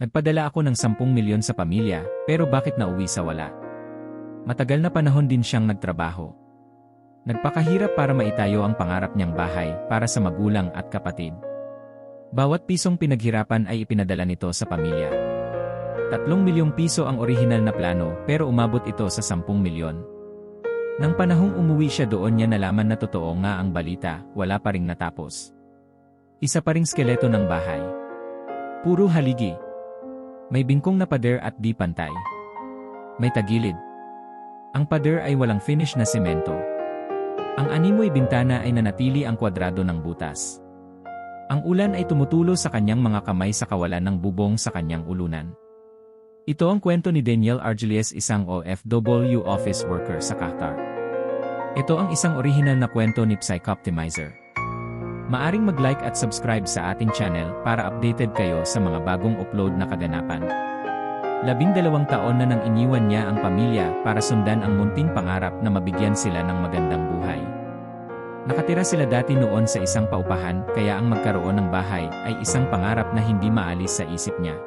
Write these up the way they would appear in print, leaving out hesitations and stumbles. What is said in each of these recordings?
Nagpadala ako ng 10 milyon sa pamilya, pero bakit nauwi sa wala? Matagal na panahon din siyang nagtrabaho. Nagpakahirap para maitayo ang pangarap niyang bahay para sa magulang at kapatid. Bawat pisong pinaghirapan ay ipinadala nito sa pamilya. 3 milyong piso ang orihinal na plano pero umabot ito sa 10 milyon. Nang panahong umuwi siya doon niya nalaman na totoo nga ang balita, wala pa ring natapos. Isa pa ring skeleto ng bahay. Puro haligi. May bingkong na pader at di pantay. May tagilid. Ang pader ay walang finish na semento. Ang animoy bintana ay nanatili ang kwadrado ng butas. Ang ulan ay tumutulo sa kanyang mga kamay sa kawalan ng bubong sa kanyang ulunan. Ito ang kwento ni Daniel Argelies, isang OFW office worker sa Qatar. Ito ang isang orihinal na kwento ni Psychoptimizer. Maaring mag-like at subscribe sa ating channel para updated kayo sa mga bagong upload na kaganapan. 12 taon na nang iniwan niya ang pamilya para sundan ang munting pangarap na mabigyan sila ng magandang buhay. Nakatira sila dati noon sa isang paupahan, kaya ang magkaroon ng bahay ay isang pangarap na hindi maalis sa isip niya.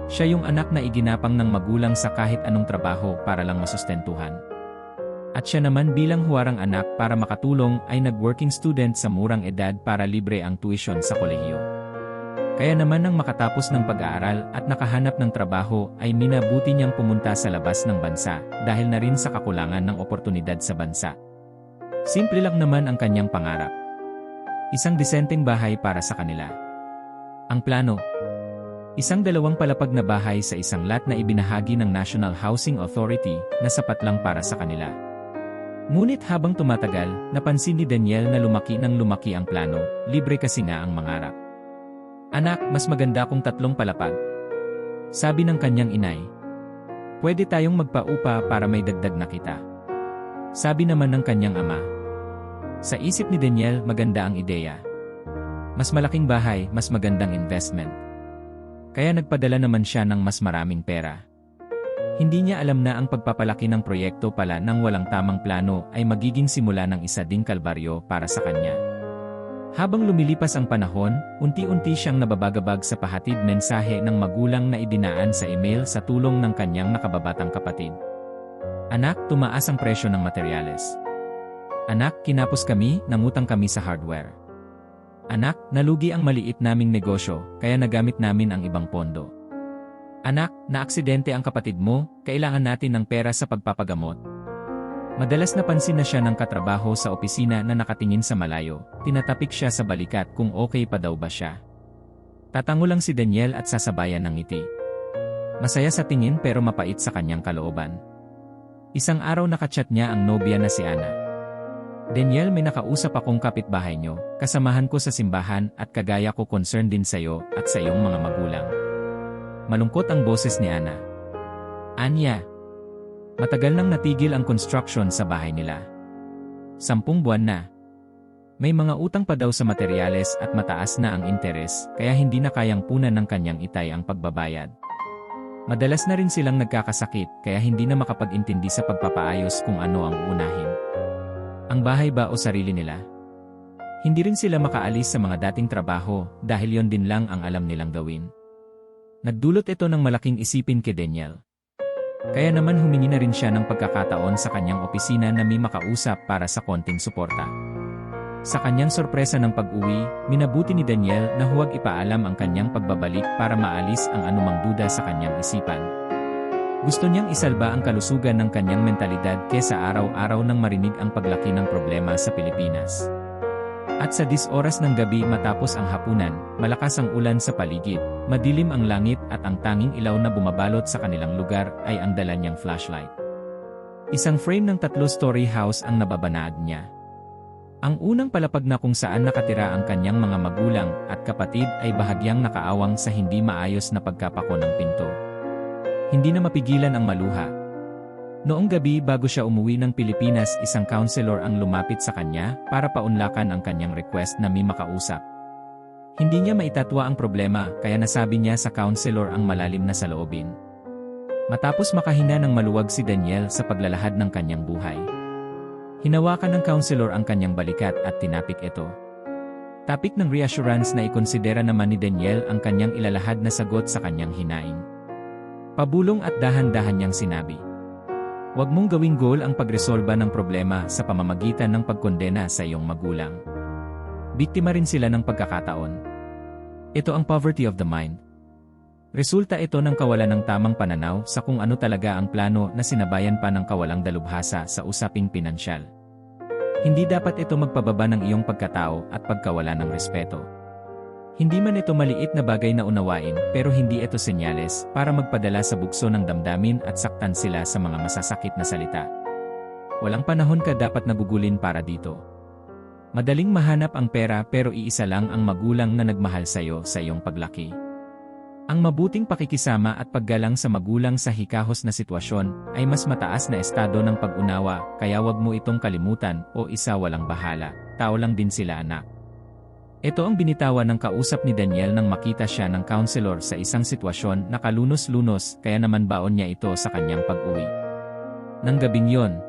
Siya yung anak na iginapang ng magulang sa kahit anong trabaho para lang masustentuhan. At siya naman bilang huwarang anak para makatulong ay nag-working student sa murang edad para libre ang tuition sa kolehiyo. Kaya naman nang makatapos ng pag-aaral at nakahanap ng trabaho ay minabuti niyang pumunta sa labas ng bansa dahil na rin sa kakulangan ng oportunidad sa bansa. Simple lang naman ang kanyang pangarap. Isang disenteng bahay para sa kanila. Ang plano, isang 2 palapag na bahay sa isang lot na ibinahagi ng National Housing Authority na sapat lang para sa kanila. Ngunit habang tumatagal, napansin ni Daniel na lumaki ng lumaki ang plano, libre kasi nga ang mangarap. Anak, mas maganda kung 3 palapag. Sabi ng kanyang inay. Pwede tayong magpaupa para may dagdag na kita. Sabi naman ng kanyang ama. Sa isip ni Daniel, maganda ang ideya. Mas malaking bahay, mas magandang investment. Kaya nagpadala naman siya ng mas maraming pera. Hindi niya alam na ang pagpapalaki ng proyekto pala ng walang tamang plano ay magiging simula ng isa ding kalbaryo para sa kanya. Habang lumilipas ang panahon, unti-unti siyang nababagabag sa pahatid mensahe ng magulang na idinaan sa email sa tulong ng kanyang nakababatang kapatid. Anak, tumaas ang presyo ng materyales. Anak, kinapos kami, nangutang kami sa hardware. Anak, nalugi ang maliit naming negosyo, kaya nagamit namin ang ibang pondo. Anak, naaksidente ang kapatid mo, kailangan natin ng pera sa pagpapagamot. Madalas napansin na siya ng katrabaho sa opisina na nakatingin sa malayo, tinatapik siya sa balikat kung okay pa daw ba siya. Tatango lang si Daniel at sasabayan ng ngiti. Masaya sa tingin pero mapait sa kanyang kalooban. Isang araw nakachat niya ang nobya na si Ana. Daniel, may nakausap akong kapitbahay nyo, kasamahan ko sa simbahan at kagaya ko concerned din sa'yo at sa iyong mga magulang. Malungkot ang boses ni Ana. Anya. Matagal nang natigil ang construction sa bahay nila. 10 buwan na. May mga utang pa daw sa materyales at mataas na ang interes, kaya hindi na kayang punan ng kanyang itay ang pagbabayad. Madalas na rin silang nagkakasakit, kaya hindi na makapag-intindi sa pagpapaayos kung ano ang uunahin. Ang bahay ba o sarili nila? Hindi rin sila makaalis sa mga dating trabaho dahil yon din lang ang alam nilang gawin. Nagdulot ito ng malaking isipin kay Daniel. Kaya naman humingi na rin siya ng pagkakataon sa kanyang opisina na may makausap para sa konting suporta. Sa kanyang sorpresa ng pag-uwi, minabuti ni Daniel na huwag ipaalam ang kanyang pagbabalik para maalis ang anumang duda sa kanyang isipan. Gusto niyang isalba ang kalusugan ng kanyang mentalidad kesa araw-araw nang marinig ang paglaki ng problema sa Pilipinas. At sa 10 oras ng gabi matapos ang hapunan, malakas ang ulan sa paligid, madilim ang langit at ang tanging ilaw na bumabalot sa kanilang lugar ay ang dala niyang flashlight. Isang frame ng 3-story house ang nababanaag niya. Ang unang palapag na kung saan nakatira ang kanyang mga magulang at kapatid ay bahagyang nakaawang sa hindi maayos na pagkapako ng pinto. Hindi na mapigilan ang maluha. Noong gabi bago siya umuwi ng Pilipinas, isang counselor ang lumapit sa kanya para paunlakan ang kanyang request na may makausap. Hindi niya maitatwa ang problema kaya nasabi niya sa counselor ang malalim na saloobin. Matapos makahina ng maluwag si Daniel sa paglalahad ng kanyang buhay. Hinawakan ng counselor ang kanyang balikat at tinapik ito. Topic ng reassurance na ikonsidera naman ni Daniel ang kanyang ilalahad na sagot sa kanyang hinaing. Pabulong at dahan-dahan niyang sinabi, "Huwag mong gawing goal ang pagresolba ng problema sa pamamagitan ng pagkondena sa iyong magulang. Biktima rin sila ng pagkakataon. Ito ang poverty of the mind. Resulta ito ng kawalan ng tamang pananaw sa kung ano talaga ang plano na sinabayan pa ng kawalang dalubhasa sa usaping pinansyal. Hindi dapat ito magpababa ng iyong pagkatao at pagkawala ng respeto. Hindi man ito maliit na bagay na unawain, pero hindi ito senyales para magpadala sa bukso ng damdamin at saktan sila sa mga masasakit na salita. Walang panahon ka dapat nagugulin para dito. Madaling mahanap ang pera pero iisa lang ang magulang na nagmahal sa'yo sa iyong paglaki. Ang mabuting pakikisama at paggalang sa magulang sa hikahos na sitwasyon ay mas mataas na estado ng pag-unawa, kaya wag mo itong kalimutan o isa walang bahala, tao lang din sila anak." Ito ang binitawan ng kausap ni Daniel nang makita siya ng counselor sa isang sitwasyon na kalunos-lunos, kaya naman baon niya ito sa kanyang pag-uwi. Nang gabing yon,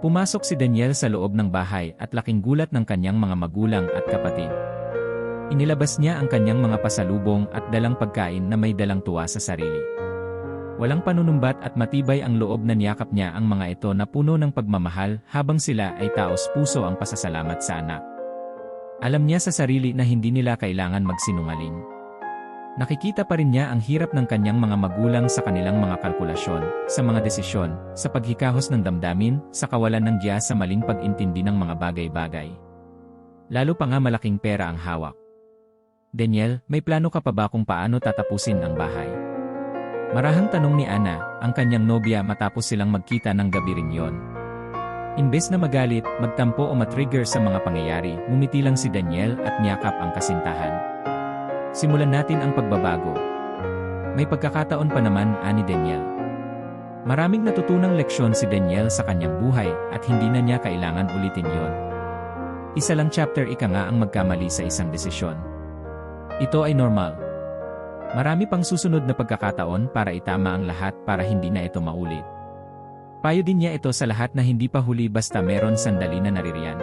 pumasok si Daniel sa loob ng bahay at laking gulat ng kanyang mga magulang at kapatid. Inilabas niya ang kanyang mga pasalubong at dalang pagkain na may dalang tuwa sa sarili. Walang panunumbat at matibay ang loob na niyakap niya ang mga ito na puno ng pagmamahal habang sila ay taos-puso ang pasasalamat sa anak. Alam niya sa sarili na hindi nila kailangan magsinungaling. Nakikita pa rin niya ang hirap ng kanyang mga magulang sa kanilang mga kalkulasyon, sa mga desisyon, sa paghikahos ng damdamin, sa kawalan ng giya sa maling pag-intindi ng mga bagay-bagay. Lalo pa nga malaking pera ang hawak. "Daniel, may plano ka pa ba kung paano tatapusin ang bahay?" Marahang tanong ni Ana, ang kanyang nobya matapos silang magkita ng gabi rin yon. Imbes na magalit, magtampo o matrigger sa mga pangyayari, ngumiti lang si Daniel at niyakap ang kasintahan. "Simulan natin ang pagbabago. May pagkakataon pa naman," ani Daniel. Maraming natutunang leksyon si Daniel sa kanyang buhay at hindi na niya kailangan ulitin yon. Isa lang chapter ika nga ang magkamali sa isang desisyon. Ito ay normal. Marami pang susunod na pagkakataon para itama ang lahat para hindi na ito maulit. Payo din niya ito sa lahat na hindi pa huli basta meron sandali na naririyan.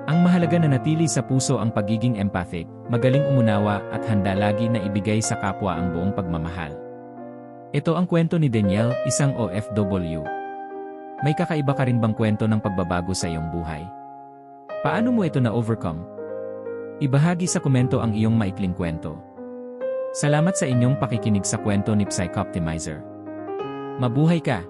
Ang mahalaga na natili sa puso ang pagiging empathic, magaling umunawa at handa lagi na ibigay sa kapwa ang buong pagmamahal. Ito ang kwento ni Daniel, isang OFW. May kakaiba ka rin bang kwento ng pagbabago sa iyong buhay? Paano mo ito na-overcome? Ibahagi sa komento ang iyong maikling kwento. Salamat sa inyong pakikinig sa kwento ni Psychoptimizer. Mabuhay ka!